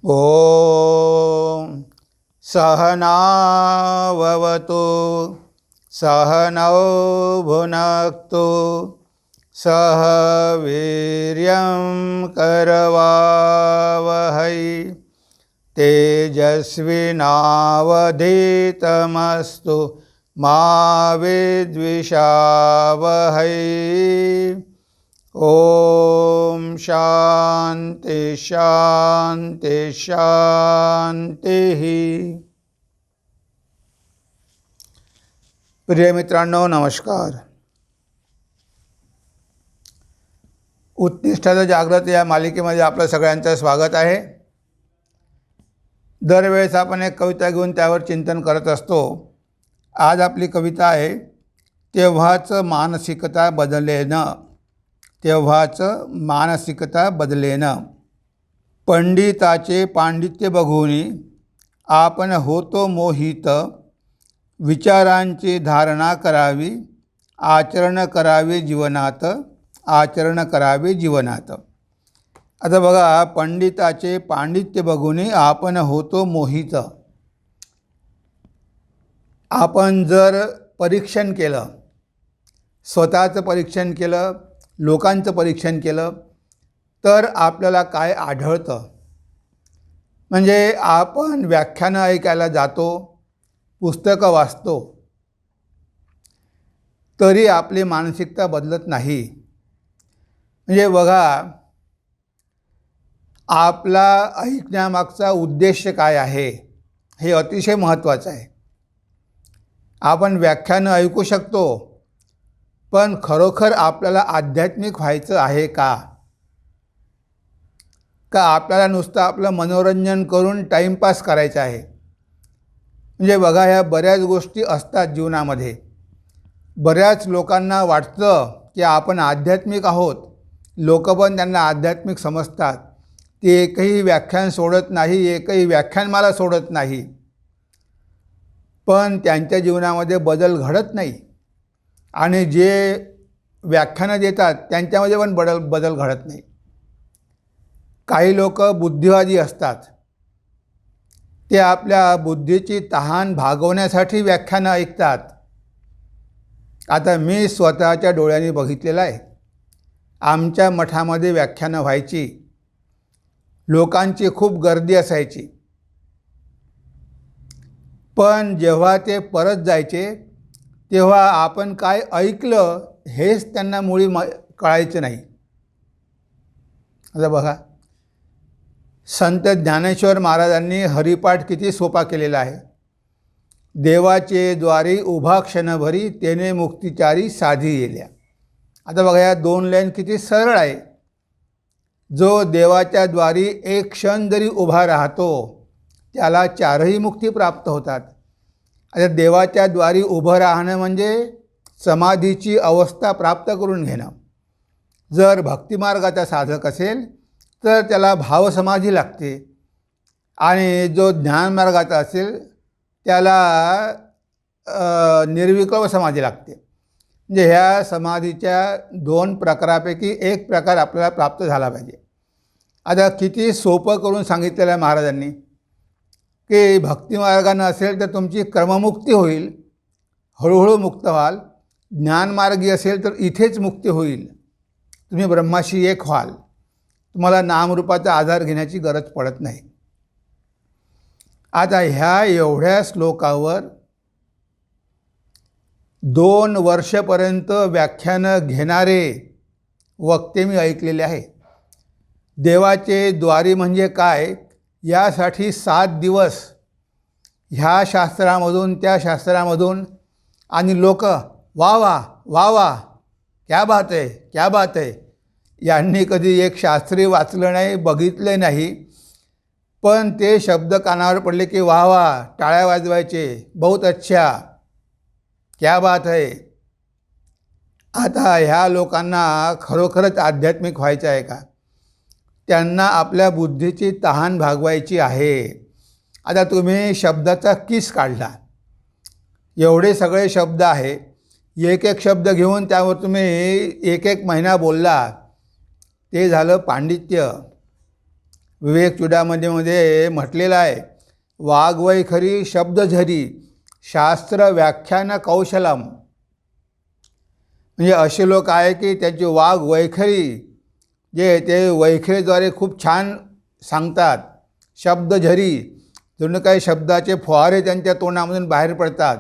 ॐ सहनाववतु सहनौ भुनक्तु सह वीर्यं करवावहै तेजस्विनावधीतमस्तु मा विद्विषावहै। ओम शांति शांति शांति। प्रिय मित्रांनो, नमस्कार। उत्तिष्ठत जागृत या मालिकेमध्ये आपलं सगळ्यांचं स्वागत आहे। दरवेळेस आपण एक कविता घेऊन त्यावर चिंतन करत असतो। आज आपली कविता आहे, तेव्हाच मानसिकता बदलेनं। तेव्हाच मानसिकता बदलेनं। पंडिताचे पांडित्य बघूनी आपण होतो मोहित, विचारांची धारणा करावी, आचरण करावे जीवनात, आचरण करावे जीवनात। आता बघा, पंडिताचे पांडित्य बघूनी आपण होतो मोहित। आपण जर परीक्षण केलं, स्वतःचं परीक्षण केलं, लोकांचं परीक्षण केलं, तर आपल्याला काय आढळतं? म्हणजे आपण व्याख्यानं ऐकायला जातो, पुस्तकं वाचतो, तरी आपली मानसिकता बदलत नाही। म्हणजे बघा, आपला ऐकण्यामागचा उद्देश काय आहे हे अतिशय महत्त्वाचं आहे। आपण व्याख्यानं ऐकू शकतो, पण खरोखर आपल्याला आध्यात्मिक व्हायचं आहे का? का आपल्याला नुसतं आपलं मनोरंजन करून टाईमपास करायचं आहे? म्हणजे बघा, ह्या बऱ्याच गोष्टी असतात जीवनामध्ये। बऱ्याच लोकांना वाटतं की आपण आध्यात्मिक आहोत, लोक पण त्यांना आध्यात्मिक समजतात। ते एकही व्याख्यान सोडत नाही, एकही व्याख्यानमाला सोडत नाही, पण त्यांच्या जीवनामध्ये बदल घडत नाही। आणि जे व्याख्यानं देतात त्यांच्यामध्ये पण बदल घडत नाही। काही लोक बुद्धिवादी असतात, ते आपल्या बुद्धीची तहान भागवण्यासाठी व्याख्यानं ऐकतात। आता मी स्वतःच्या डोळ्यांनी बघितलेलं आहे। आमच्या मठामध्ये व्याख्यानं व्हायची, लोकांची खूप गर्दी असायची, पण जेव्हा ते परत जायचे तेव्हा आपण काय ऐकलं हेच त्यांना मुळी कळायचं नाही। आता बघा, संत ज्ञानेश्वर महाराजांनी हरिपाठ किती सोपा केलेला आहे। देवाचे द्वारी उभा क्षणभरी, तेने मुक्तिचारी साधी येल्या। आता बघा, या दोन लाईन किती सरळ आहे। जो देवाच्या द्वारी एक क्षण जरी उभा राहतो त्याला चारही मुक्ती प्राप्त होतात। आता देवाच्या द्वारी उभं राहणं म्हणजे समाधीची अवस्था प्राप्त करून घेणं। जर भक्तिमार्गाचा साधक असेल तर त्याला भावसमाधी लागते, आणि जो ज्ञानमार्गाचा असेल त्याला निर्विकल्प समाधी लागते। म्हणजे ह्या समाधीच्या दोन प्रकारापैकी एक प्रकार आपल्याला प्राप्त झाला पाहिजे। आता किती सोपं करून सांगितलेलं आहे महाराजांनी की भक्तिमार्गानं असेल तर तुमची कर्ममुक्ती होईल, हळूहळू मुक्त व्हाल। ज्ञानमार्गी असेल तर इथेच मुक्ती होईल, तुम्ही ब्रह्माशी एक व्हाल, तुम्हाला नामरूपाचा आधार घेण्याची गरज पडत नाही। आता ह्या एवढ्या श्लोकावर 2 वर्षापर्यंत व्याख्यानं घेणारे वक्ते मी ऐकलेले आहे। देवाचे द्वारी म्हणजे काय यासाठी 7 दिवस ह्या शास्त्रामधून त्या शास्त्रामधून, आणि लोक वा वा वा वा, क्या बात आहे, क्या बात आहे। यांनी कधी एक शास्त्री वाचलं नाही, बघितले नाही, पण ते शब्द कानावर पडले की वा वा, टाळ्या वाजवायचे, बहुत अच्छा, क्या बात आहे। आता ह्या लोकांना खरोखरच आध्यात्मिक व्हायचं आहे का? त्यांना आपल्या बुद्धीची तहान भागवायची आहे। आता तुम्ही शब्दाचा किस काढला, एवढे सगळे शब्द आहे, एक एक शब्द घेऊन त्यावर तुम्ही एक एक महिना बोलला, ते झालं पांडित्य। विवेक चूडामणीमध्ये म्हटलेलं आहे, वाग्वैखरी शब्दझरी शास्त्र व्याख्यान कौशलम. म्हणजे असे लोक आहे की त्यांची वाग्वैखरी जे ते वैखरीद्वारे खूप छान सांगतात. शब्दझरी जणू काही शब्दाचे फुहारे त्यांच्या तोंडामधून बाहेर पडतात.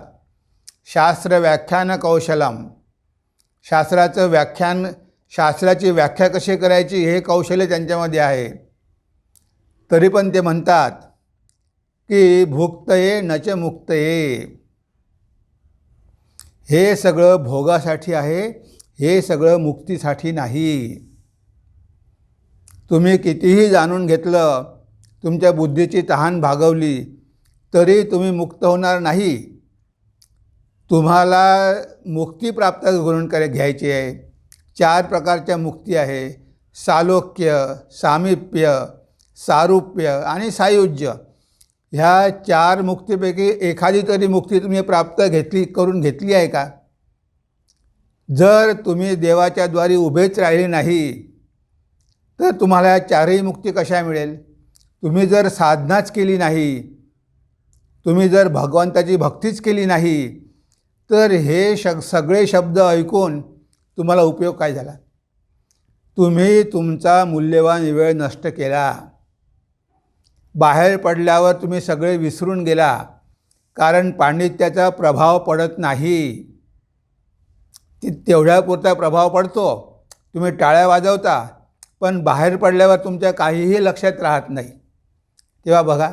शास्त्र व्याख्यान कौशलम, शास्त्राचं व्याख्यान, शास्त्राची व्याख्या कशी करायची हे कौशल्य त्यांच्यामध्ये आहे. तरी पण ते म्हणतात की भुक्तये नच मुक्तये. हे सगळं भोगासाठी आहे, हे सगळं मुक्तीसाठी नाही. तुम्ही कितीही जाणून घेतलं, तुमच्या बुद्धीची तहान भागवली तरी तुम्ही मुक्त होणार नाही. तुम्हाला मुक्ती प्राप्त करून घ्यायची आहे. 4 प्रकारच्या मुक्ती आहे, सालोक्य, सामिप्य, सारूप्य आणि सायुज्य. ह्या 4 मुक्तीपैकी एखादी तरी मुक्ती तुम्ही करून घेतली आहे का? जर तुम्ही देवाच्या द्वारी उभेच राहिले नाही तर तुम्हाला या 4ही मुक्ती कशा मिळेल? तुम्ही जर साधनाच केली नाही, तुम्ही जर भगवंताची भक्तीच केली नाही तर हे सगळे शब्द ऐकून तुम्हाला उपयोग काय झाला? तुम्ही तुमचा मूल्यवान वेळ नष्ट केला. बाहेर पडल्यावर तुम्ही सगळे विसरून गेला, कारण पांडित्याचा प्रभाव पडत नाही. तेवढ्यापुरता प्रभाव पडतो, तुम्ही टाळ्या वाजवता, पण बाहेर पडल्यावर तुमच्या काहीही लक्षात राहत नाही. तेव्हा बघा,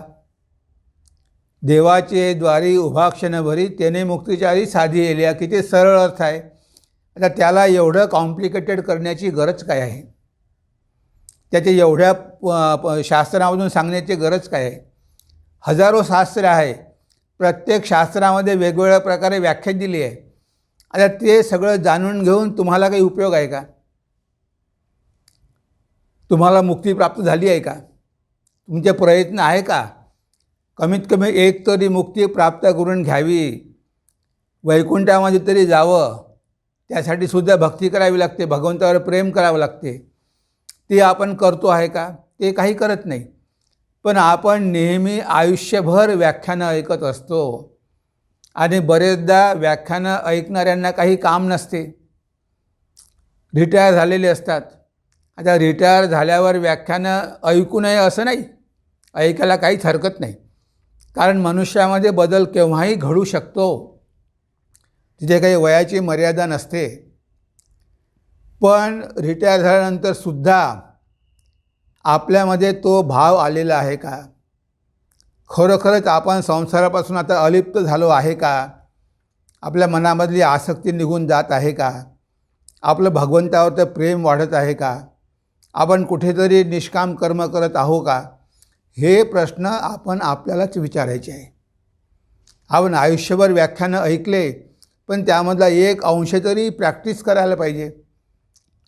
देवाचे द्वारी उभा क्षणभरी तेने मुक्तिचारी साधी येल्या. किती सरळ अर्थ आहे. आता त्याला एवढं कॉम्प्लिकेटेड करण्याची गरज काय आहे? त्याचे एवढ्या शास्त्रामधून सांगण्याची गरज काय आहे? हजारो शास्त्र आहे, प्रत्येक शास्त्रामध्ये वेगवेगळ्या प्रकारे व्याख्या दिली आहे. आता ते सगळं जाणून घेऊन तुम्हाला काही उपयोग आहे का? तुम्हाला मुक्ती प्राप्त झाली आहे का? तुमचे प्रयत्न आहे का? कमीत कमी एक तरी मुक्ती प्राप्त करून घ्यावी, वैकुंठामध्ये तरी जावं. त्यासाठी सुद्धा भक्ती करावी लागते, भगवंतावर प्रेम करावं लागते. ते आपण करतो आहे का? ते काही करत नाही. पण आपण नेहमी आयुष्यभर व्याख्यानं ऐकत असतो आणि बरेचदा व्याख्यानं ऐकणाऱ्यांना काही काम नसते, रिटायर झालेले असतात. आता रिटायर झाल्यावर व्याख्यानं ऐकू नये असं नाही, ऐकायला काहीच हरकत नाही, कारण मनुष्यामध्ये बदल केव्हाही घडू शकतो. तिथे काही वयाची मर्यादा नसते. पण रिटायर झाल्यानंतर सुद्धा आपल्यामध्ये तो भाव आलेला आहे का? खरोखरच आपण संसारापासून आता अलिप्त झालो आहे का? आपल्या मनामधली आसक्ती निघून जात आहे का? आपलं भगवंतावर प्रेम वाढत आहे का? आपण कुठेतरी निष्काम कर्म करत आहो का? हे प्रश्न आपण आपल्यालाच विचारायचे आहे. आपण आयुष्यभर व्याख्यानं ऐकले, पण त्यामधला एक अंश तरी प्रॅक्टिस करायला पाहिजे.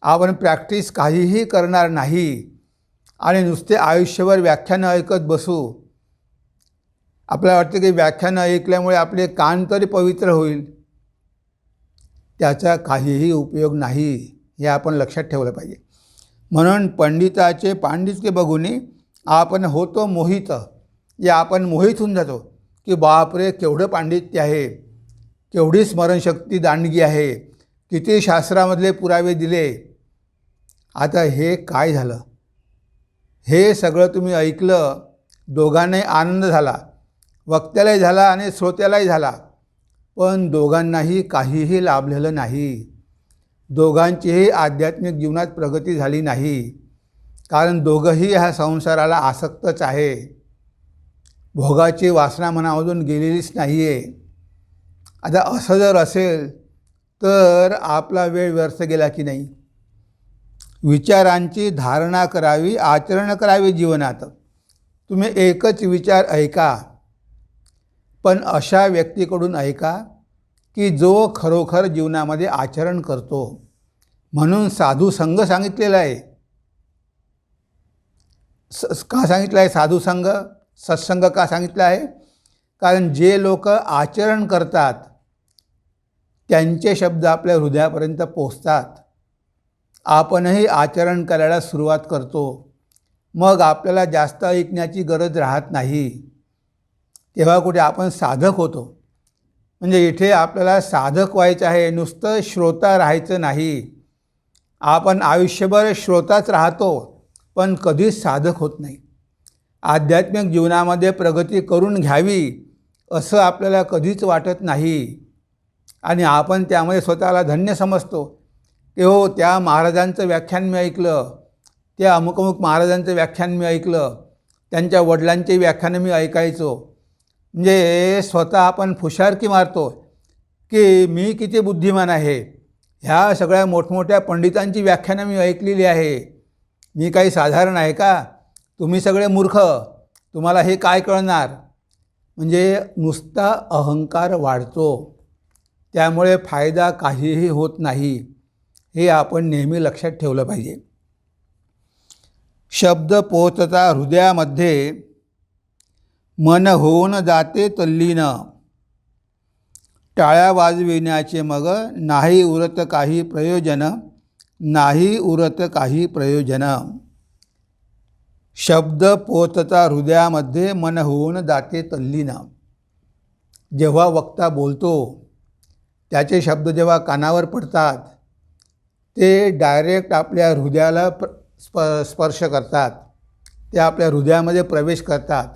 आपण प्रॅक्टिस काहीही करणार नाही आणि नुसते आयुष्यभर व्याख्यानं ऐकत बसू. आपल्याला वाटतं की व्याख्यानं ऐकल्यामुळे आपले कान तरी पवित्र होईल. त्याचा काहीही उपयोग नाही, हे आपण लक्षात ठेवलं पाहिजे. म्हणून पंडिताचे पांडित्य बघून आपण होतो मोहित. या आपण मोहित होऊन जातो की बापरे, केवढं पांडित्य आहे, केवढी स्मरणशक्ती दांडगी आहे, किती शास्त्रामधले पुरावे दिले. आता हे काय झालं? हे सगळं तुम्ही ऐकलं, दोघांनाही आनंद झाला, वक्त्यालाही झाला आणि श्रोत्यालाही झाला, पण दोघांनाही काहीही लाभलेलं नाही. दोघांचीही आध्यात्मिक जीवनात प्रगती झाली नाही, कारण दोघंही ह्या संसाराला आसक्तच आहे. भोगाची वासना मनामधून गेलेलीच नाही आहे. आता असं जर असेल तर आपला वेळ व्यर्थ गेला की नाही? विचारांची धारणा करावी, आचरण करावे जीवनात. तुम्ही एकच विचार ऐका, पण अशा व्यक्तीकडून ऐका की जो खरोखर जीवनामध्ये आचरण करतो. म्हणून साधू संघ सांगितलेला आहे. का सांगितलं आहे साधू संघ, सत्संग का सांगितलं आहे? कारण जे लोक आचरण करतात त्यांचे शब्द आपल्या हृदयापर्यंत पोचतात. आपणही आचरण करायला सुरुवात करतो. मग आपल्याला जास्त ऐकण्याची गरज राहत नाही. तेव्हा कुठे आपण साधक होतो. म्हणजे इथे आपल्याला साधक व्हायचं आहे, नुसतं श्रोता राहायचं नाही. आपण आयुष्यभर श्रोताच राहतो, पण कधीच साधक होत नाही. आध्यात्मिक जीवनामध्ये प्रगती करून घ्यावी असं आपल्याला कधीच वाटत नाही. आणि आपण त्यामध्ये स्वतःला धन्य समजतो की हो, त्या महाराजांचं व्याख्यान मी ऐकलं, त्या अमुक अमुक महाराजांचं व्याख्यान मी ऐकलं, त्यांच्या वडिलांचे व्याख्यानं मी ऐकायचो. म्हणजे स्वतः आपण फुशारकी मारतो की मी किती बुद्धिमान आहे, ह्या सगळ्या मोठमोठ्या पंडितांची व्याख्यानं मी ऐकलेली आहे, मी काही साधारण आहे का, तुम्ही सगळे मूर्ख, तुम्हाला हे काय कळणार. म्हणजे नुसता अहंकार वाढतो, त्यामुळे फायदा काहीही होत नाही. हे आपण नेहमी लक्षात ठेवलं पाहिजे. शब्द पोचता हृदयामध्ये, मन होऊन जाते तल्लीन, टाळ्या वाजविण्याचे मग नाही उरत काही प्रयोजन, नाही उरत काही प्रयोजन. शब्द पोचता हृदयामध्ये, मन होऊन जाते तल्लीन. जेव्हा वक्ता बोलतो, त्याचे शब्द जेव्हा कानावर पडतात, ते डायरेक्ट आपल्या हृदयाला स्पर्श करतात, ते आपल्या हृदयामध्ये प्रवेश करतात.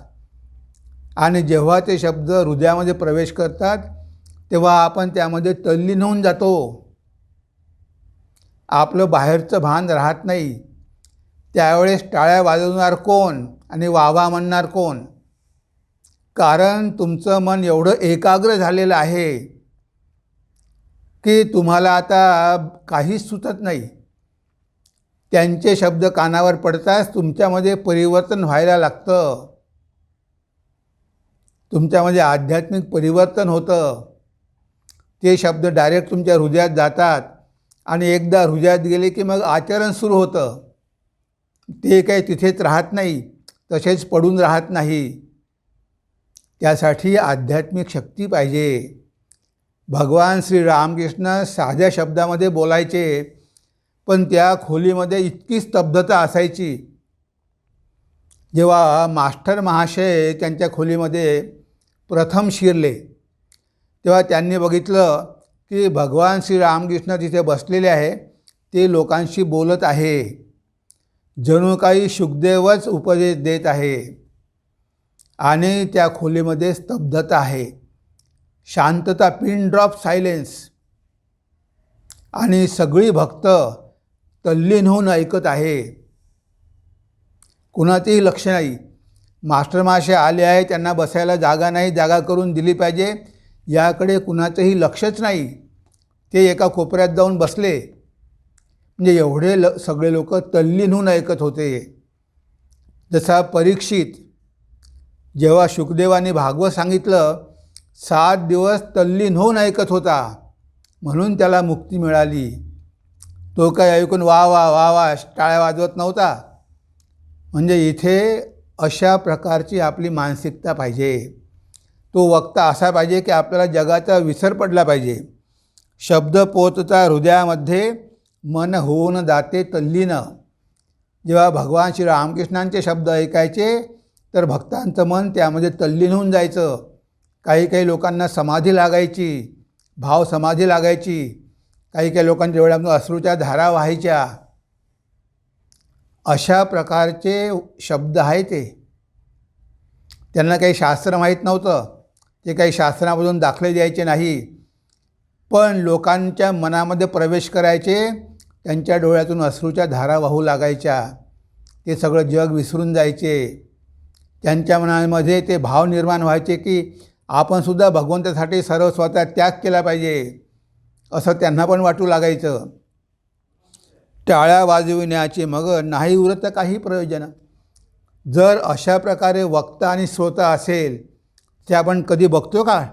आणि जेव्हा ते शब्द हृदयामध्ये प्रवेश करतात, तेव्हा आपण त्यामध्ये तल्लीन होऊन जातो. आपलं बाहेरचं भान राहत नाही. त्यावेळेस टाळ्या वाजवणार कोण आणि वावा म्हणणार कोण? कारण तुमचं मन एवढं एकाग्र झालेलं आहे की तुम्हाला आता काहीच सुचत नाही. त्यांचे शब्द कानावर पडताच तुमच्यामध्ये परिवर्तन व्हायला लागतं, तुमच्यामध्ये आध्यात्मिक परिवर्तन होतं. ते शब्द डायरेक्ट तुमच्या हृदयात जातात आणि एकदा हृदयात गेले की मग आचरण सुरू होतं. ते काही तिथेच राहत नाही, तसेच पडून राहत नाही. त्यासाठी आध्यात्मिक शक्ती पाहिजे. भगवान श्री रामकृष्ण साध्या शब्दामध्ये बोलायचे, पण त्या खोलीमध्ये इतकी स्तब्धता असायची. जेव्हा मास्टर महाशय त्यांच्या खोलीमध्ये प्रथम शिरले, तेव्हा त्यांनी बघितलं की भगवान श्री रामकृष्ण तिथे बसलेले आहे, ते लोकांशी बोलत आहे. जणू काही शुकदेवच उपदेश देत आहे. आणि त्या खोलीमध्ये स्तब्धता आहे, शांतता, पिन ड्रॉप सायलेन्स. आणि सगळी भक्त तल्लीन होऊन ऐकत आहे. कुणाचंही लक्ष नाही. मास्टर महाशय आले आहे, त्यांना बसायला जागा नाही, जागा करून दिली पाहिजे, याकडे कुणाचंही लक्षच नाही. ते एका कोपऱ्यात जाऊन बसले. म्हणजे एवढे सगळे लोक तल्लीन होऊन ऐकत होते. जसा परीक्षित जेव्हा शुकदेवाने भागवत सांगितलं, 7 दिवस तल्लीन होऊन ऐकत होता, म्हणून त्याला मुक्ती मिळाली. तो काय ऐकून वा वा वा वा टाळ्या वाजवत नव्हता. म्हणजे इथे अशा प्रकारची आपली मानसिकता पाहिजे. तो वक्ता असा पाहिजे की आपल्याला जगाचा विसर पडला पाहिजे. शब्द पोचता हृदयामध्ये, मन होऊन जाते तल्लीन. जेव्हा भगवान श्री रामकृष्णांचे शब्द ऐकायचे तर भक्तांचं मन त्यामध्ये तल्लीन होऊन जायचं. काही काही लोकांना समाधी लागायची, भाव समाधी लागायची. काही काही लोकांच्या डोळ्यातून अश्रूच्या धारा व्हायच्या. अशा प्रकारचे शब्द आहे ते. त्यांना काही शास्त्र माहीत नव्हतं, ते काही शास्त्रामधून दाखले द्यायचे नाही, पण लोकांच्या मनामध्ये प्रवेश करायचे. त्यांच्या डोळ्यातून अश्रूच्या धारा वाहू लागायच्या. ते सगळं जग विसरून जायचे. त्यांच्या मनामध्ये ते भाव निर्माण व्हायचे की आपणसुद्धा भगवंतासाठी सर्व स्वतः त्याग केला पाहिजे, असं त्यांना पण वाटू लागायचं. टाळ्या वाजविण्याचे मग नाही उरत काही प्रयोजन. जर अशा प्रकारे वक्ता आणि श्रोता असेल, ते आपण कधी बघतो का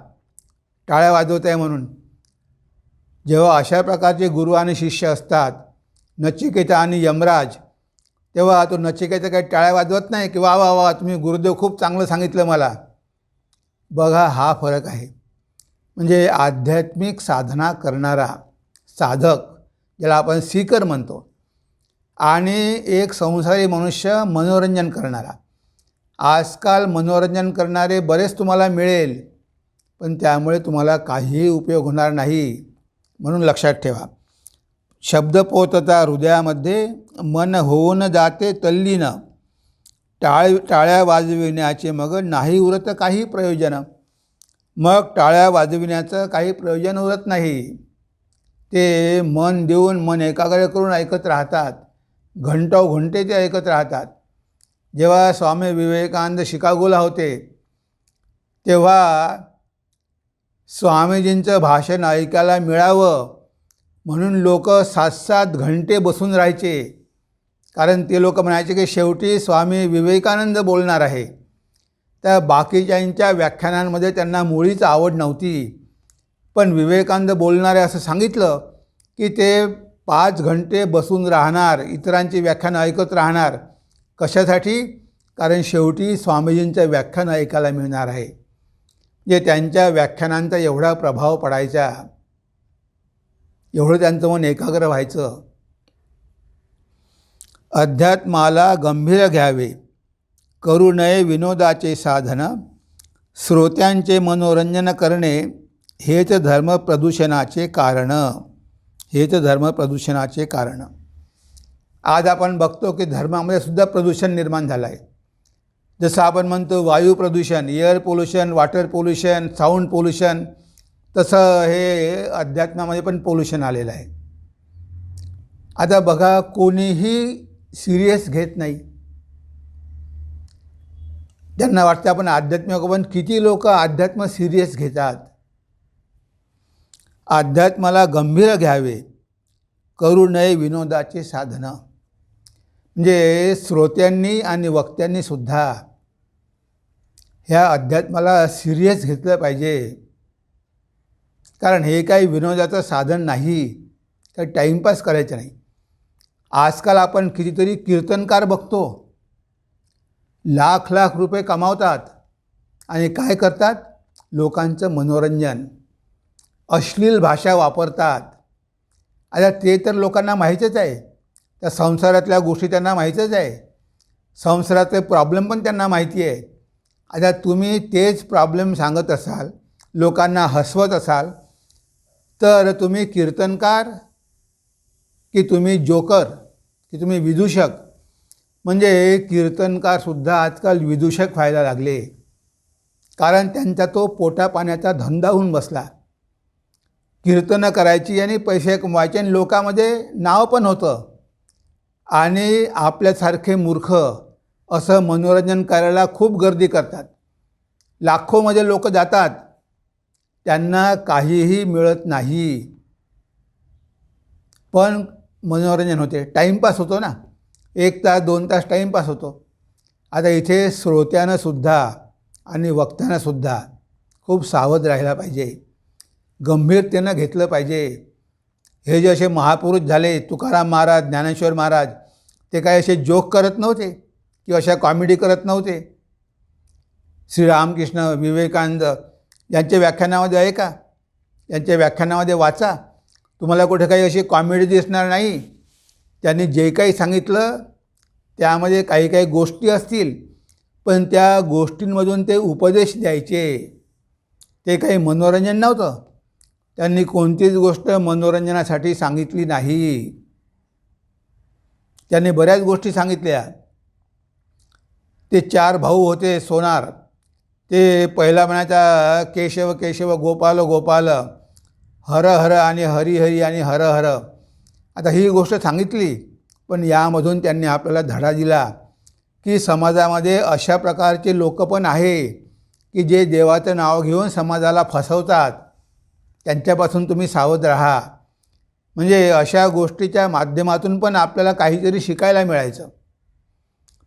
टाळ्या वाजवत आहे म्हणून? जेव्हा अशा प्रकारचे गुरु आणि शिष्य असतात, नचिकेता आणि यमराज, तेव्हा तो नचिकेता काही टाळ्या वाजवत नाही की वा वा वा तुम्ही गुरुदेव खूप चांगलं सांगितलं मला. बघा, हा फरक आहे. म्हणजे आध्यात्मिक साधना करणारा साधक, ज्याला आपण सीकर म्हणतो, आणि एक संसारी मनुष्य मनोरंजन करणारा. आजकाल मनोरंजन करणारे बरेच तुम्हाला मिळेल, पण त्यामुळे तुम्हाला काहीही उपयोग होणार नाही. म्हणून लक्षात ठेवा, शब्द पोचता हृदयामध्ये, मन होऊन जाते तल्लीन. टाळ्या वाजविण्याचे मग नाही उरत काही प्रयोजन. मग टाळ्या वाजविण्याचं काही प्रयोजन उरत नाही. ते मन देऊन, मन एकाग्र करून ऐकत राहतात. घंटोघंटे ते ऐकत राहतात. जेव्हा स्वामी विवेकानंद शिकागोला होते, तेव्हा स्वामीजींचं भाषण ऐकायला मिळावं म्हणून लोक 7-7 घंटे बसून राहायचे. कारण ते लोक म्हणायचे की शेवटी स्वामी विवेकानंद बोलणार आहे. त्या बाकीच्यांच्या व्याख्यानांमध्ये त्यांना मुळीच आवड नव्हती. पण विवेकानंद बोलणारे असं सांगितलं की ते 5 घंटे बसून राहणार, इतरांची व्याख्यानं ऐकत राहणार. कशासाठी? कारण शेवटी स्वामीजींचं व्याख्यान ऐकायला मिळणार आहे. जे त्यांच्या व्याख्यानांचा एवढा प्रभाव पडायचा, एवढं त्यांचं मन एकाग्र व्हायचं. अध्यात्माला गंभीर घ्यावे, करू नये विनोदाचे साधन. श्रोत्यांचे मनोरंजन करणे हेच धर्मप्रदूषणाचे कारण. हेच धर्मप्रदूषणाचे कारण. आज आपण बघतो की धर्मामध्ये सुद्धा प्रदूषण निर्माण झालं आहे. जसं आपण म्हणतो वायू प्रदूषण, air pollution, water pollution, sound pollution, तसं हे अध्यात्मामध्ये पण पोल्युशन आलेलं आहे. आता बघा, कोणीही सिरियस घेत नाही. त्यांना वाटतं आपण आध्यात्मिक, पण किती लोक अध्यात्म सिरियस घेतात. अध्यात्माला गंभीर घ्यावे, करू नये विनोदाचे साधन. म्हणजे श्रोत्यांनी आणि वक्त्यांनी सुद्धा ह्या अध्यात्माला सिरियस घेतलं पाहिजे. कारण हे काही विनोदाचं साधन नाही, तर टाईमपास करायचं नाही. आजकाल आपण कितीतरी कीर्तनकार बघतो, लाख लाख रुपये कमावतात आणि काय करतात? लोकांचं मनोरंजन, अश्लील भाषा वापरतात. आता ते तर लोकांना माहीतच आहे. त्या संसारातल्या गोष्टी त्यांना माहीतच आहे. संसारातले प्रॉब्लेम पण त्यांना माहिती आहे. आता तुम्ही तेच प्रॉब्लेम सांगत असाल, लोकांना हसवत असाल, तर तुम्ही कीर्तनकार की तुम्ही जोकर की तुम्ही विदूषक? म्हणजे कीर्तनकारसुद्धा आजकाल विदूषक व्हायला लागले. कारण त्यांचा तो पोटापाण्याचा धंदा होऊन बसला. कीर्तनं करायची आणि पैसे कमवायचे, आणि लोकांमध्ये नाव पण होतं. आणि आपल्यासारखे मूर्ख असं मनोरंजन करायला खूप गर्दी करतात. लाखोमध्ये लोक जातात, त्यांना काहीही मिळत नाही, पण मनोरंजन होते, टाईमपास होतो ना. 1 तास 2 तास टाईमपास होतो. आता इथे श्रोत्यानंसुद्धा आणि वक्त्यानंसुद्धा खूप सावध राहायला पाहिजे, गंभीरतेनं घेतलं पाहिजे. हे जे असे महापुरुष झाले, तुकाराम महाराज, ज्ञानेश्वर महाराज, ते काय असे जोक करत नव्हते किंवा अशा कॉमेडी करत नव्हते. श्रीरामकृष्ण, विवेकानंद यांच्या व्याख्यानामध्ये आहे का? यांच्या व्याख्यानामध्ये वाचा, तुम्हाला कुठे काही अशी कॉमेडी दिसणार नाही. त्यांनी जे काही सांगितलं त्यामध्ये काही काही गोष्टी असतील, पण त्या गोष्टींमधून ते उपदेश द्यायचे. ते काही मनोरंजन नव्हतं. त्यांनी कोणतीच गोष्ट मनोरंजनासाठी सांगितली नाही. त्यांनी बऱ्याच गोष्टी सांगितल्या. ते 4 भाऊ होते सोनार. ते पहिला म्हणायचा केशव केशव गोपाल गोपाल, हर हर आणि हरी हरी आणि हर हर. आता ही गोष्ट सांगितली, पण यामधून त्यांनी आपल्याला धडा दिला की समाजामध्ये अशा प्रकारचे लोक पण आहे की जे देवाचं नाव घेऊन समाजाला फसवतात. त्यांच्यापासून तुम्ही सावध राहा. म्हणजे अशा गोष्टीच्या माध्यमातून पण आपल्याला काहीतरी शिकायला मिळायचं.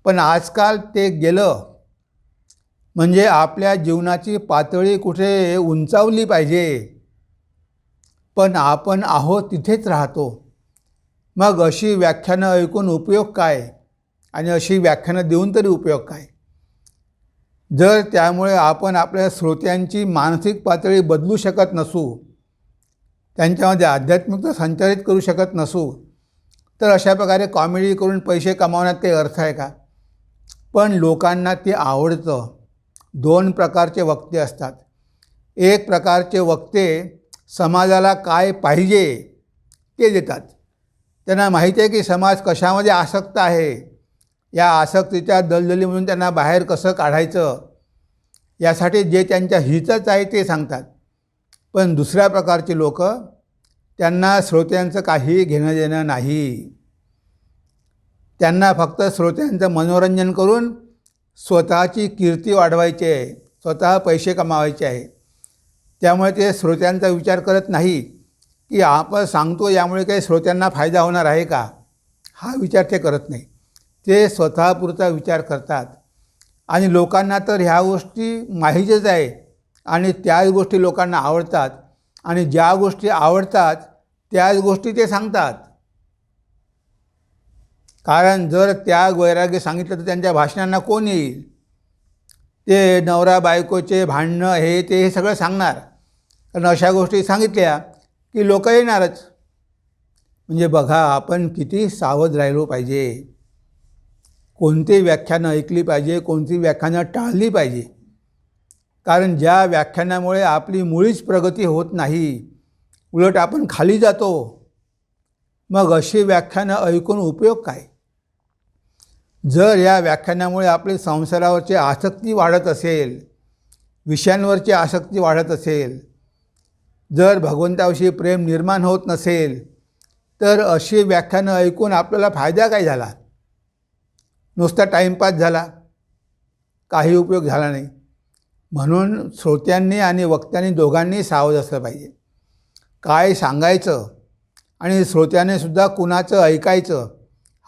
पण आजकाल ते गेलं. म्हणजे आपल्या जीवनाची पातळी कुठे उंचावली पाहिजे, पण आपण आहोत तिथेच राहतो. मग अशी व्याख्यानं ऐकून उपयोग काय? आणि अशी व्याख्यानं देऊन तरी उपयोग काय? जर त्यामुळे आपण आपल्या श्रोत्यांची मानसिक पातळी बदलू शकत नसू, त्यांच्यामध्ये आध्यात्मिकता संचारित करू शकत नसू, तर अशा प्रकारे कॉमेडी करून पैसे कमावण्यात काही अर्थ आहे का? पण लोकांना ते आवडतं. दोन प्रकारचे वक्ते असतात. एक प्रकारचे वक्ते समाजाला काय पाहिजे ते देतात. त्यांना माहिती आहे की समाज कशामध्ये आसक्त आहे, या आसक्तीच्या दलदलीमधून त्यांना बाहेर कसं काढायचं यासाठी जे त्यांच्या हितच आहे ते सांगतात. पण दुसऱ्या प्रकारचे लोक, त्यांना श्रोत्यांचं काही घेणं देणं नाही. त्यांना फक्त श्रोत्यांचं मनोरंजन करून स्वतःची कीर्ती वाढवायची आहे, स्वतः पैसे कमावायचे आहे. त्यामुळे ते श्रोत्यांचा विचार करत नाही की आपण सांगतो यामुळे काही श्रोत्यांना फायदा होणार आहे का, हा विचार ते करत नाही. ते स्वतःपुरता विचार करतात. आणि लोकांना तर ह्या गोष्टी माहीतच आहे आणि त्याच गोष्टी लोकांना आवडतात. आणि ज्या गोष्टी आवडतात त्याच गोष्टी ते सांगतात. कारण जर त्याग वैराग्य सांगितलं तर त्यांच्या भाषणांना कोण येईल? ते नवरा बायकोचे भांडणं हे सगळं सांगणार. कारण अशा गोष्टी सांगितल्या की लोक येणारच. म्हणजे बघा, आपण किती सावध राहिलो पाहिजे. कोणती व्याख्यानं ऐकली पाहिजे, कोणती व्याख्यानं टाळली पाहिजे. कारण ज्या व्याख्यानामुळे आपली मुळीच प्रगती होत नाही, उलट आपण खाली जातो, मग अशी व्याख्यानं ऐकून उपयोग काय? जर या व्याख्यानामुळे आपली संसारावरची आसक्ती वाढत असेल, विषयांवरची आसक्ती वाढत असेल, जर भगवंताविषयी प्रेम निर्माण होत नसेल, तर अशी व्याख्यानं ऐकून आपल्याला फायदा काय झाला? नुसता टाईमपास झाला, काही उपयोग झाला नाही. म्हणून श्रोत्यांनी आणि वक्त्यांनी दोघांनी सावध असलं पाहिजे. काय सांगायचं आणि श्रोत्यानेसुद्धा कुणाचं ऐकायचं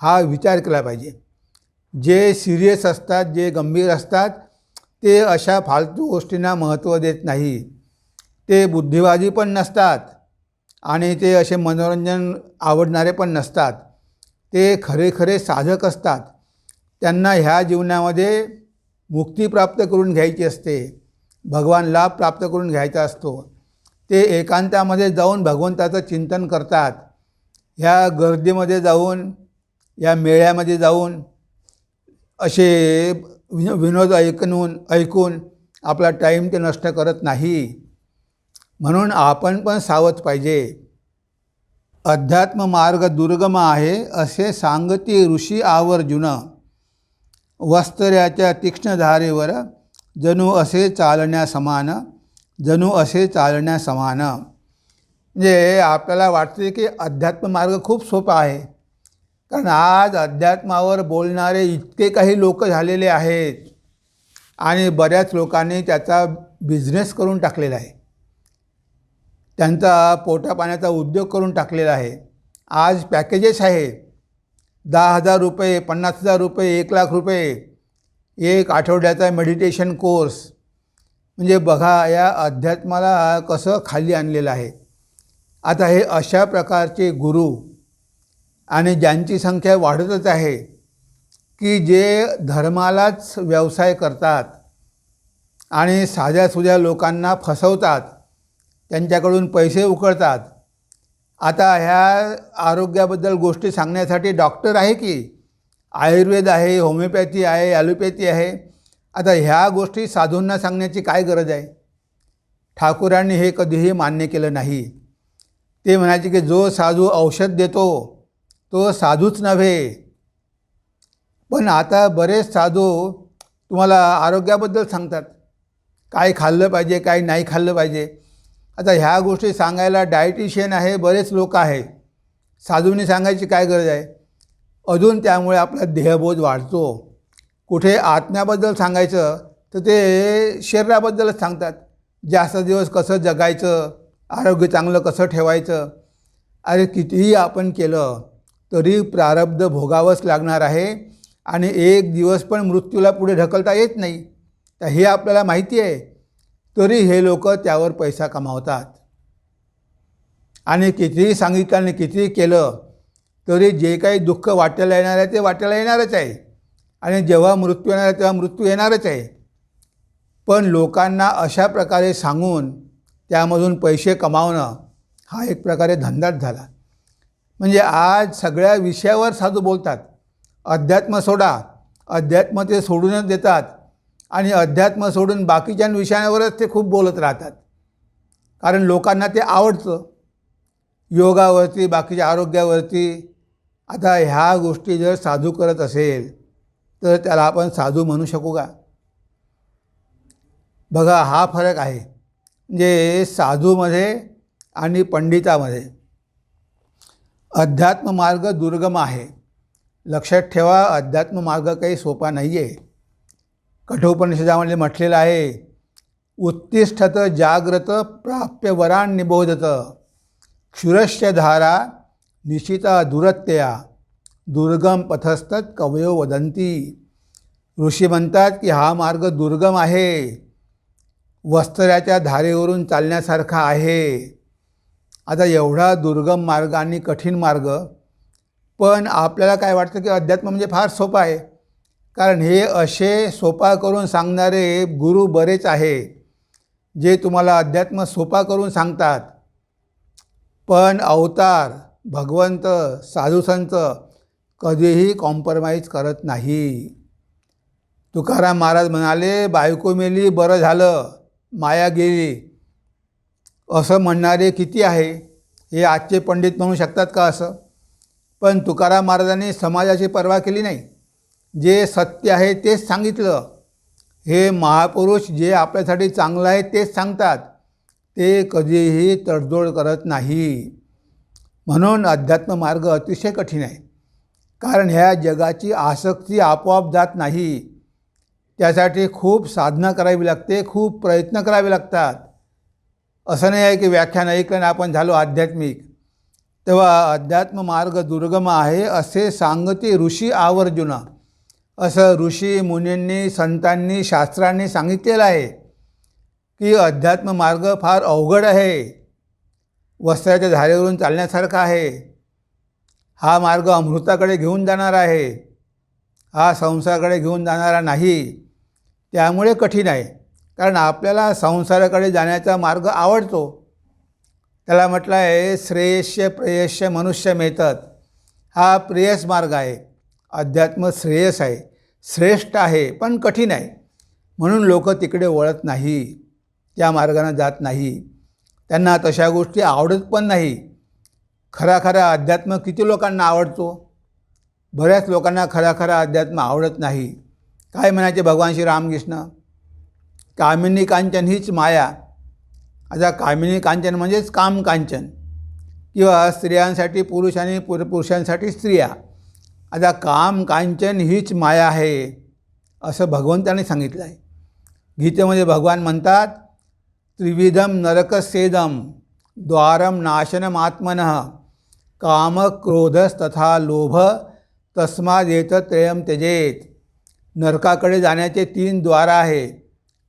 हा विचार केला पाहिजे. जे सिरियस असतात, जे गंभीर असतात, ते अशा फालतू गोष्टींना महत्त्व देत नाही. ते बुद्धिवादी पण नसतात आणि ते असे मनोरंजन आवडणारे पण नसतात. ते खरे खरे साधक असतात. त्यांना ह्या जीवनामध्ये मुक्ती प्राप्त करून घ्यायची असते, भगवान लाभ प्राप्त करून घ्यायचा असतो. ते एकांतामध्ये जाऊन भगवंताचं चिंतन करतात. ह्या गर्दीमध्ये जाऊन, या मेळ्यामध्ये जाऊन असे विनोद ऐकून आपला टाईम ते नष्ट करत नाही. म्हणून आपण पण सावध पाहिजे. अध्यात्म मार्ग दुर्गम आहे असे सांगती ऋषी आवर्जुन, वस्त्र्याच्या तीक्ष्ण धारेवर जणू असे चालण्यासमान, जणू असे चालण्यासमान. म्हणजे आपल्याला वाटते की अध्यात्म मार्ग खूप सोपा आहे. कारण आज अध्यात्मावर बोलणारे इतके काही लोक झालेले आहेत आणि बऱ्याच लोकांनी त्याचा बिझनेस करून टाकलेला आहे. त्यांचा पोटापाण्याचा उद्योग करून टाकलेला आहे. आज पॅकेजेस आहेत, 10,000 रुपये, 50,000 रुपये, 1,00,000 रुपये, एक आठवड्याचा मेडिटेशन कोर्स. म्हणजे बघा या अध्यात्माला कसं खाली आणलेलं आहे. आता हे अशा प्रकारचे गुरु आणि ज्यांची संख्या वाढतच आहे की जे धर्मालाच व्यवसाय करतात आणि साध्यासुध्या लोकांना फसवतात, त्यांच्याकडून पैसे उकळतात. आता ह्या आरोग्याबद्दल गोष्टी सांगण्यासाठी डॉक्टर आहे की, आयुर्वेद आहे, होमिओपॅथी आहे, ॲलोपॅथी आहे. आता ह्या गोष्टी साधूंना सांगण्याची काय गरज आहे? ठाकूरांनी हे कधीही मान्य केलं नाही. ते म्हणायचे की जो साधू औषध देतो तो साधूच नव्हे. पण आता बरेच साधू तुम्हाला आरोग्याबद्दल सांगतात, काय खाल्लं पाहिजे, काय नाही खाल्लं पाहिजे. आता ह्या गोष्टी सांगायला डायटिशियन आहे, बरेच लोक आहेत. साधूंनी सांगायची काय गरज आहे? अजून त्यामुळे आपला देहबोध वाढतो. कुठे आत्म्याबद्दल सांगायचं तर ते शरीराबद्दलच सांगतात. जास्त दिवस कसं जगायचं, आरोग्य चांगलं कसं ठेवायचं. अरे कितीही आपण केलं तरी प्रारब्ध भोगावंच लागणार आहे आणि एक दिवस पण मृत्यूला पुढे ढकलता येत नाही. तर हे आपल्याला माहिती आहे, तरी हे लोक त्यावर पैसा कमावतात. आणि कितीही सांगितलं आणि कितीही केलं तरी जे काही दुःख वाट्याला येणार आहे ते वाट्याला येणारच आहे आणि जेव्हा मृत्यू येणार आहे तेव्हा मृत्यू येणारच आहे. पण लोकांना अशा प्रकारे सांगून त्यामधून पैसे कमावणं हा एक प्रकारे धंदाच झाला. म्हणजे आज सगळ्या विषयावर साधू बोलतात. अध्यात्म सोडा, अध्यात्म ते सोडूनच देतात आणि अध्यात्म सोडून बाकीच्या विषयांवरच ते खूप बोलत राहतात. कारण लोकांना ते आवडतं. योगावरती, बाकीच्या आरोग्यावरती. आता ह्या गोष्टी जर साधू करत असेल तर त्याला आपण साधू म्हणू शकू का? बघा, हा फरक आहे म्हणजे साधूमध्ये आणि पंडितामध्ये. अध्यात्म मार्ग दुर्गम आहे. लक्षात ठेवा, अध्यात्म मार्ग काही सोपा नाही आहे. कठोपनिषदामध्ये म्हटलेलं आहे, उत्तिष्ठत जाग्रत प्राप्य वरान निबोधत क्षुरस्य धारा निशिता दुरत्यया दुर्गम पथस्तत कवयो वदंती. ऋषी म्हणतात की हा मार्ग दुर्गम आहे, वस्त्राच्या धारेवरून चालण्यासारखा आहे. आता एवढा दुर्गम मार्ग आणि कठीण मार्ग, पण आपल्याला काय वाटतं की अध्यात्म म्हणजे फार सोपा आहे. कारण हे असे सोपा करून सांगणारे गुरु बरेच आहे जे तुम्हाला अध्यात्म सोपा करून सांगतात. पण अवतार, भगवंत, साधुसंत कधीही कॉम्प्रोमाइज करत नाही. तुकाराम महाराज म्हणाले, बायको मेली बरं झालं, माया गेली. असं म्हणणारे किती आहे? हे आजचे पंडित म्हणू शकतात का असं? पण तुकाराम महाराजांनी समाजाची पर्वा केली नाही. जे सत्य आहे तेच सांगितलं. हे महापुरुष जे आपल्यासाठी चांगलं आहे तेच सांगतात. ते कधीही तडजोड करत नाही. म्हणून अध्यात्म मार्ग अतिशय कठीण आहे. कारण ह्या जगाची आसक्ती आपोआप जात नाही. त्यासाठी खूप साधना करावी लागते, खूप प्रयत्न करावे लागतात. असं नाही आहे की व्याख्यान ऐकलं आणि आपण झालो आध्यात्मिक. तेव्हा अध्यात्म मार्ग दुर्गम आहे असे सांगते ऋषी आवर्जुन. असं ऋषी मुनींनी, संतांनी, शास्त्रांनी सांगितलेलं आहे की अध्यात्म मार्ग फार अवघड आहे, वस्त्राच्या धारेवरून चालण्यासारखा आहे. हा मार्ग अमृताकडे घेऊन जाणारा आहे, हा संसाराकडे घेऊन जाणारा नाही. त्यामुळे कठीण आहे. कारण आपल्याला संसाराकडे जाण्याचा मार्ग आवडतो. त्याला म्हटलं आहे श्रेयस्य प्रेयस्य मनुष्य मेतत. हा प्रेयस मार्ग आहे. अध्यात्म श्रेयस आहे, श्रेष्ठ आहे, पण कठीण आहे. म्हणून लोक तिकडे वळत नाही, त्या मार्गाने जात नाही. त्यांना तशा गोष्टी आवडत पण नाही. खरा अध्यात्म किती लोकांना आवडतो? बऱ्याच लोकांना खरा अध्यात्म आवडत नाही. काय म्हणायचे भगवान श्री रामकृष्ण? कामिनी कांचन हीच माया. आता कामिनी कांचन म्हणजेच काम कांचन, किंवा स्त्रियांसाठी पुरुष आणि पुरुषांसाठी स्त्रिया. आता काम कांचन हीच माया आहे असं भगवंताने सांगितलं आहे. गीतेमध्ये भगवान म्हणतात, त्रिविधम नरकस्येदम द्वारम नाशनमात्मनः काम क्रोधस्तथा लोभ तस्मादेतत्त्रयं त्यजेत. नरकाकडे जाण्याचे 3 द्वार आहे,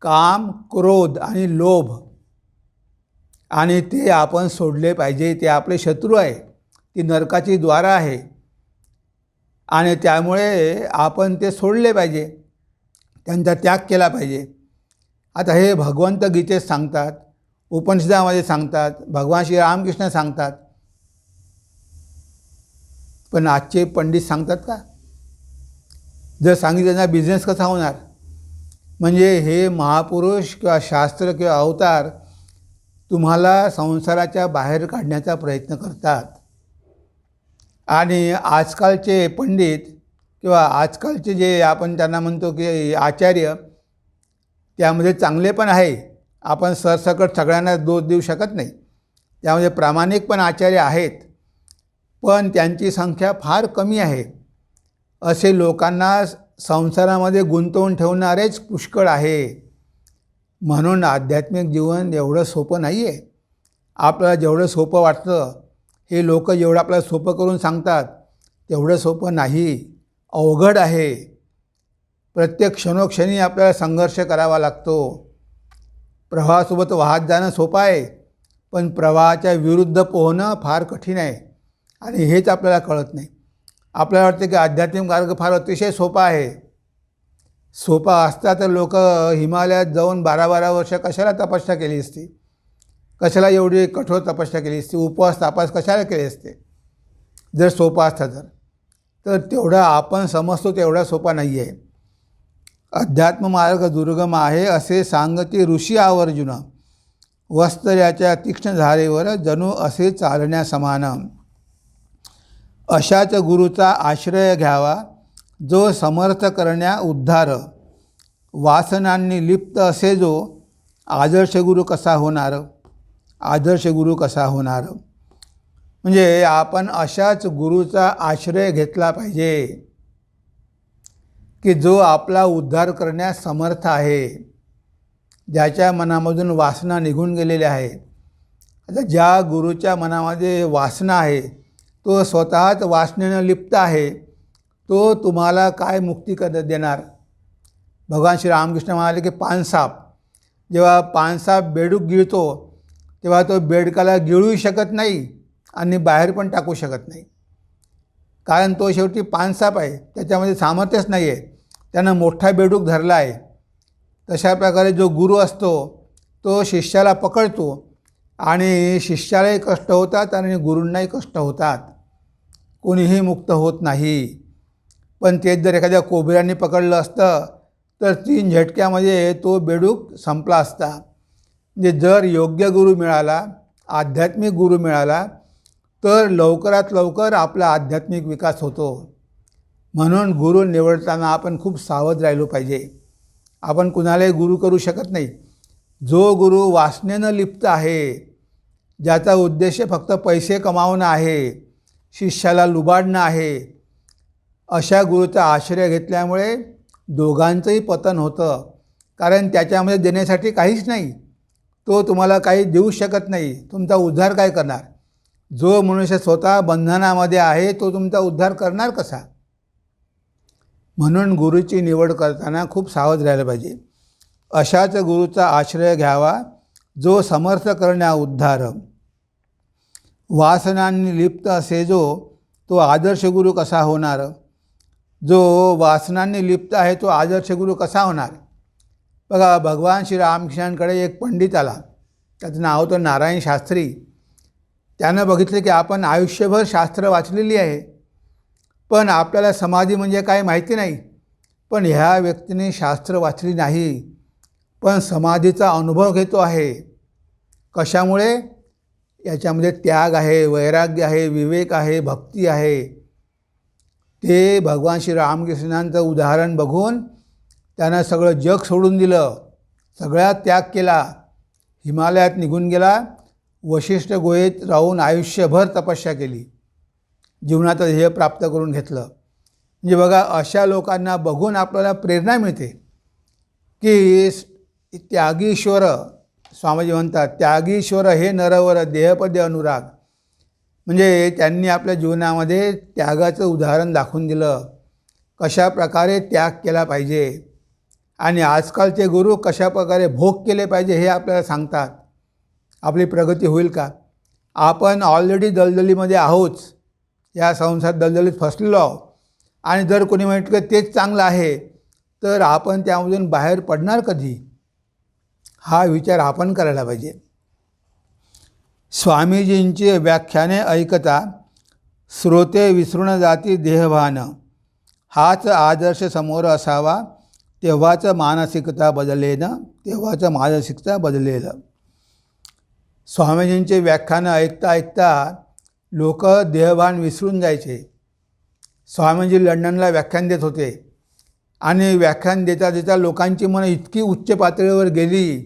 काम, क्रोध आणि लोभ. आणि ते आपण सोडले पाहिजे. ते आपले शत्रू आहे, ती नरकाची द्वारं आहे आणि त्यामुळे आपण ते सोडले पाहिजे, त्यांचा त्याग केला पाहिजे. आता हे भगवंत गीतेत सांगतात, उपनिषदामध्ये सांगतात, भगवान श्री रामकृष्ण सांगतात. पण आजचे पंडित सांगतात का? जर सांगितलं ना, बिझनेस कसा होणार? म्हणजे हे महापुरुष किंवा शास्त्र किंवा अवतार तुम्हाला संसाराच्या बाहेर काढण्याचा प्रयत्न करतात. आणि आजकालचे पंडित किंवा आजकालचे जे आपण त्यांना म्हणतो की आचार्य, त्यामध्ये चांगले पण आहे. आपण सरसकट सगळ्यांना दोष देऊ शकत नाही. त्यामध्ये प्रामाणिक पण आचार्य आहेत, पण त्यांची संख्या फार कमी आहे. असे लोकांना संसारामध्ये गुंतवून ठेवणारेच पुष्कळ आहे. म्हणून आध्यात्मिक जीवन एवढं सोपं नाही आहे. आपल्याला जेवढं सोपं वाटतं, हे लोक जेवढं आपल्याला सोपं करून सांगतात तेवढं सोपं नाही, अवघड आहे. प्रत्येक क्षणोक्षणी आपल्याला संघर्ष करावा लागतो. प्रवाहासोबत वाहत जाणं सोपं आहे, पण प्रवाहाच्या विरुद्ध पोहणं फार कठीण आहे आणि हेच आपल्याला कळत नाही. आपल्याला वाटतं की आध्यात्मिक मार्ग फार अतिशय सोपा आहे. सोपा असता तर लोक हिमालयात जाऊन 12-12 वर्ष कशाला तपस्या केली असती? कशाला एवढी कठोर तपस्या केली असती? उपवास तापास कशाला केले असते? जर सोपा असता तर तेवढा आपण समजतो तेवढा सोपा नाही आहे. अध्यात्म मार्ग दुर्गम आहे असे सांगती ऋषी आवर्जुन, वस्त्र्याच्या तीक्ष्ण धारेवर जणू असे चालण्यासमान. अशाच गुरुचा आश्रय घ्यावा जो समर्थ करण्या उद्धार. वासनांनी लिप्त असे जो आदर्श गुरु कसा होणार. आदर्श गुरु कसा होणार म्हणजे आपण अशाच गुरुचा आश्रय घेतला पाहिजे की जो आपला उद्धार करण्यास समर्थ आहे, ज्याच्या मनामधून वासना निघून गेलेल्या आहेत. आता ज्या गुरुच्या मनामध्ये वासना आहे तो स्वतःच वासनेनं लिप्त आहे, तो तुम्हाला काय मुक्ती देणार. भगवान श्री रामकृष्ण म्हणाले की पानसाप, जेव्हा पानसाप बेडूक गिळतो तेव्हा तो बेडकाला गिळूही शकत नाही आणि बाहेर पण टाकू शकत नाही, कारण तो शेवटी पानसाप आहे, त्याच्यामध्ये सामर्थ्यच नाही आहे, त्यानं मोठा बेडूक धरला आहे. तशा प्रकारे जो गुरु असतो तो शिष्याला पकडतो आणि शिष्यालाही कष्ट होतात आणि गुरूंनाही कष्ट होतात, कोणीही मुक्त होत नाही. पण तेच जर एखाद्या कोबऱ्याने पकडलं असतं तर 3 झटक्यामध्ये तो बेडूक संपला असता. म्हणजे जर योग्य गुरु मिळाला, आध्यात्मिक गुरु मिळाला तर लवकरात लवकर आपला आध्यात्मिक विकास होतो. म्हणून गुरु निवडताना आपण खूप सावध राहिलो पाहिजे. आपण कुणालाही गुरु करू शकत नाही. जो गुरु वासनेनं लिप्त आहे, ज्याचा उद्देश फक्त पैसे कमावणं आहे, शिष्याला लुबाडणं आहे, अशा गुरुचा आश्रय घेतल्यामुळे दोघांचंही पतन होतं. कारण त्याच्यामध्ये देण्यासाठी काहीच नाही, तो तुम्हाला काही देऊ शकत नाही, तुमचा उद्धार काय करणार. जो मनुष्य स्वतः बंधनामध्ये आहे तो तुमचा उद्धार करणार कसा. म्हणून गुरुची निवड करताना खूप सावध राहायला पाहिजे. अशाच गुरुचा आश्रय घ्यावा जो समर्थ करण्या उद्धार. वासनांनी लिप्त असे जो तो आदर्श गुरु कसा होणार. जो वासनांनी लिप्त आहे तो आदर्श गुरु कसा होणार. बघा, भगवान श्री रामकृष्णांकडे एक पंडित आला, त्याचं नाव होतं नारायण शास्त्री. त्यानं बघितलं की आपण आयुष्यभर शास्त्र वाचलेली आहे, पण आपल्याला समाधी म्हणजे काय माहिती नाही. पण ह्या व्यक्तीने शास्त्र वाचली नाही, पण समाधीचा अनुभव घेतो आहे. कशामुळे. याच्यामध्ये त्याग आहे, वैराग्य आहे, विवेक आहे, भक्ती आहे. ते भगवान श्री रामकृष्णांचं उदाहरण बघून त्यानं सगळं जग सोडून दिलं, सगळा त्याग केला, हिमालयात निघून गेला, वशिष्ठ गुहेत राहून आयुष्यभर तपस्या केली, जीवनाचं ध्येय प्राप्त करून घेतलं. म्हणजे बघा, अशा लोकांना बघून आपल्याला प्रेरणा मिळते की त्यागीश्वर, स्वामीजी म्हणतात, त्यागीश्वर हे नरवर देहपदे अनुराग. म्हणजे त्यांनी आपल्या जीवनामध्ये त्यागाचं उदाहरण दाखवून दिलं, कशा प्रकारे त्याग केला पाहिजे. आणि आजकालचे गुरु कशा प्रकारे भोग केले पाहिजे हे आपल्याला सांगतात. आपली प्रगती होईल का. आपण ऑलरेडी दलदलीमध्ये आहोत, या संसार दलदलीत फसलेलो आहोत. आणि जर कोणी म्हटलं तेच चांगलं आहे तर आपण त्यामधून बाहेर पडणार कधी, हा विचार आपण करायला पाहिजे. स्वामीजींची व्याख्याने ऐकता श्रोते विसरून जाती देहभान. हाच आदर्श समोर असावा, तेव्हाच मानसिकता बदलेन, तेव्हाच मानसिकता बदलेल. स्वामीजींचे व्याख्यानं ऐकता ऐकता लोक देहभान विसरून जायचे. स्वामीजी लंडनला व्याख्यान देत होते आणि व्याख्यान देता देता लोकांची मनं इतकी उच्च पातळीवर गेली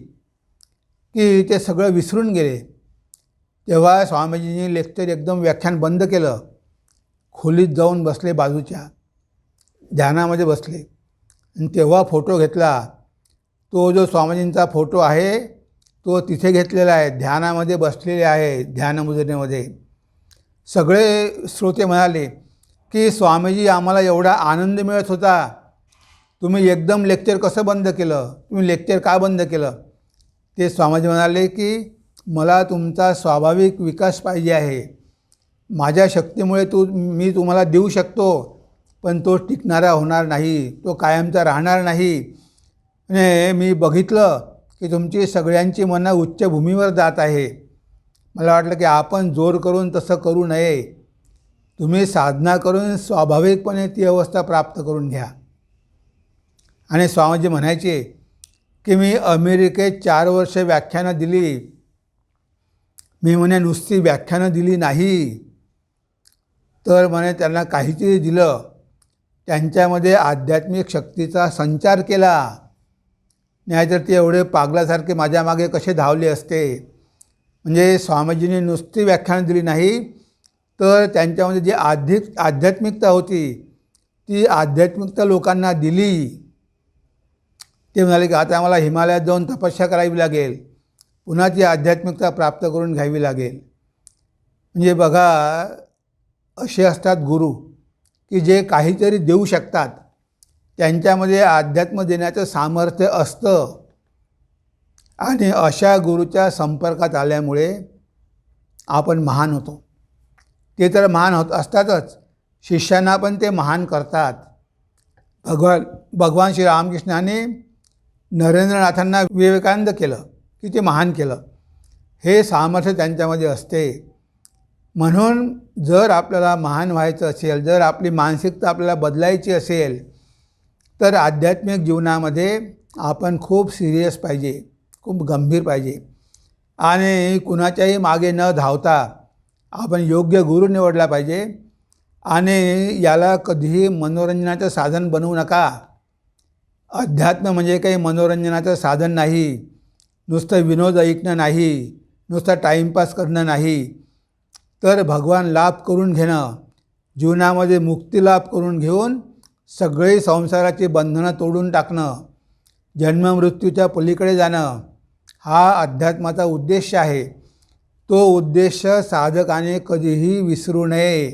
की ते सगळं विसरून गेले. तेव्हा स्वामीजींनी लेक्चर एकदम व्याख्यान बंद केलं, खोलीत जाऊन बसले, बाजूच्या ध्यानामध्ये बसले आणि तेव्हा फोटो घेतला. तो जो स्वामीजींचा फोटो आहे तो तिथे घेतलेला आहे, ध्यानामध्ये बसलेले आहे, ध्यानमुद्रेमध्ये. सगळे श्रोते म्हणाले की स्वामीजी, आम्हाला एवढा आनंद मिळत होता, तुम्ही एकदम लेक्चर कसं बंद केलं, तुम्ही लेक्चर का बंद केलं. ते स्वामीजी म्हणाले की मला तुमचा स्वाभाविक विकास पाहिजे आहे. माझ्या शक्तीमुळे मी तुम्हाला देऊ शकतो, पण तो टिकणारा होणार नाही, तो कायमचा राहणार नाही. आणि मी बघितलं की तुमची सगळ्यांची मनं उच्चभूमीवर जात आहे. मला वाटलं की आपण जोर करून तसं करू नये. तुम्ही साधना करून स्वाभाविकपणे ती अवस्था प्राप्त करून घ्या. आणि स्वामीजी म्हणायचे की मी अमेरिकेत 4 वर्ष व्याख्यानं दिली. मी म्हणे नुसती व्याख्यानं दिली नाही, तर म्हणे त्यांना काहीतरी दिलं, त्यांच्यामध्ये आध्यात्मिक शक्तीचा संचार केला. नाहीतर ते एवढे पागलासारखे माझ्या मागे कसे धावले असते. म्हणजे स्वामीजींनी नुसती व्याख्यानं दिली नाही, तर त्यांच्यामध्ये जी आध्यात्मिकता होती ती आध्यात्मिकता लोकांना दिली. ते म्हणाले की आता आम्हाला हिमालयात जाऊन तपस्या करावी लागेल, पुन्हा ती आध्यात्मिकता प्राप्त करून घ्यावी लागेल. म्हणजे बघा, असे असतात गुरु की जे काहीतरी देऊ शकतात, त्यांच्यामध्ये अध्यात्म देण्याचं सामर्थ्य असतं. आणि अशा गुरूच्या संपर्कात आल्यामुळे आपण महान होतो. ते तर महान असतातच, शिष्यांना पण ते महान करतात. भगवान श्री रामकृष्णाने नरेंद्रनाथांना विवेकानंद केलं की ते महान केलं. हे सामर्थ्य त्यांच्यामध्ये असते. म्हणून जर आपल्याला महान व्हायचं असेल, जर आपली मानसिकता आपल्याला बदलायची असेल, तर आध्यात्मिक जीवनामध्ये आपण खूप सिरियस पाहिजे, खूप गंभीर पाहिजे. आणि कुणाच्याही मागे न धावता आपण योग्य गुरु निवडला पाहिजे. आणि याला कधीही मनोरंजनाचं साधन बनवू नका. अध्यात्म म्हणजे काही मनोरंजनाचं साधन नाही, नुसतं विनोद ऐकणं नाही, नुसतं टाईमपास करणं नाही, तर भगवान लाभ करून घेणं, जीवनामध्ये मुक्तिलाभ करून घेऊन सगळी संसाराची बंधनं तोडून टाकणं, जन्ममृत्यूच्या पलीकडे जाणं, हा अध्यात्माचा उद्देश आहे. तो उद्देश साधकाने कधीही विसरू नये.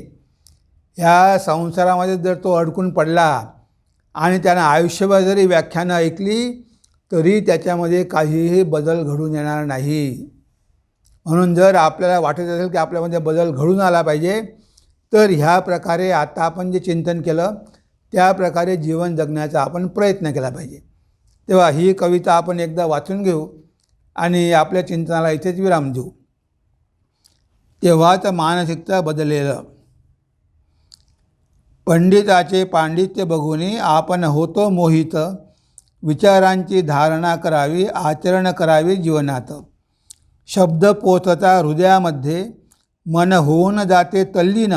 ह्या संसारामध्ये जर तो अडकून पडला आणि त्यानं आयुष्यभर जरी व्याख्यानं ऐकली तरी त्याच्यामध्ये काहीही बदल घडून येणार नाही. म्हणून जर आपल्याला वाटत असेल की आपल्यामध्ये बदल घडून आला पाहिजे, तर ह्या प्रकारे आता आपण जे चिंतन केलं त्या प्रकारे जीवन जगण्याचा आपण प्रयत्न केला पाहिजे. तेव्हा ही कविता आपण एकदा वाचून घेऊ आणि आपल्या चिंतनाला इथेच विराम देऊ. तेव्हाच मानसिकता बदलेलं. पंडिताचे पांडित्य बघून आपण होतो मोहित, विचारांची धारणा करावी, आचरण करावे जीवनात. शब्द पोचता हृदयामध्ये, मन होऊन जाते तल्लीन,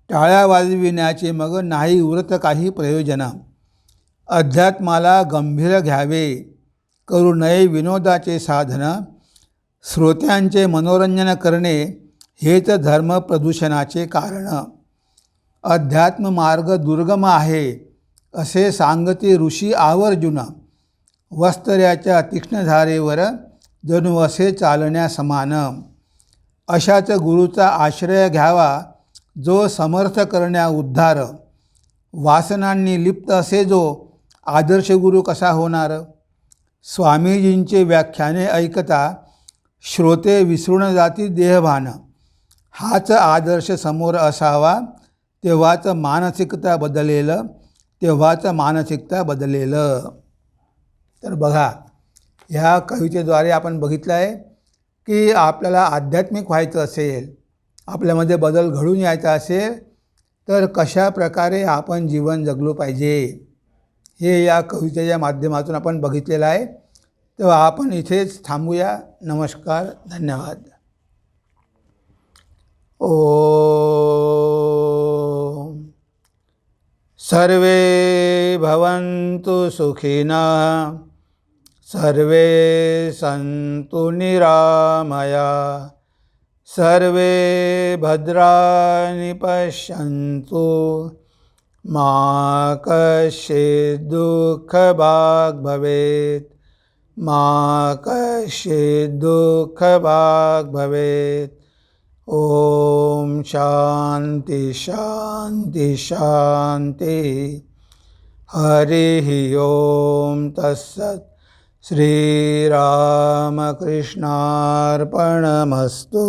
टाळ्या वाजविण्याचे मग नाही उरत काही प्रयोजन. अध्यात्माला गंभीर घ्यावे, करू नये विनोदाचे साधन. श्रोत्यांचे मनोरंजन करणे हेच धर्म प्रदूषणाचे कारण. अध्यात्म मार्ग दुर्गम आहे, असे सांगते ऋषी आवर्जून. वस्त्र्याच्या तीक्ष्ण धारेवर जणू असे चालण्या समान. अशाच गुरूचा आश्रय घ्यावा, जो समर्थ करण्या उद्धार. वासनांनी लिप्त असे जो आदर्श गुरु कसा होणार. स्वामीजींचे व्याख्याने ऐकता श्रोते विसरून जाती देहभान. हाच आदर्श समोर असावा, तेव्हाच मानसिकता बदलेल, तेव्हाच मानसिकता बदलेल. तर बघा, ह्या कवितेद्वारे आपण बघितलं आहे की आपल्याला आध्यात्मिक व्हायचं असेल, आपल्यामध्ये बदल घडून यायचा असेल, तर कशा प्रकारे आपण जीवन जगलो पाहिजे हे या कवितेच्या माध्यमातून आपण बघितलेलं आहे. तेव्हा आपण इथेच थांबूया. नमस्कार, धन्यवाद. ओम सर्वे भवन्तु सुखिनः, सर्वे सन्तु निरामया, सर्वे भद्राणि पश्यन्तु, मा कश्चित् दुःखभाग् भवेत्, मा कश्चित् दुःखभाग् भवेत्. ओम शांति शांति शांति. हरि ओम तत्सत्. श्रीरामकृष्णार्पणमस्तु.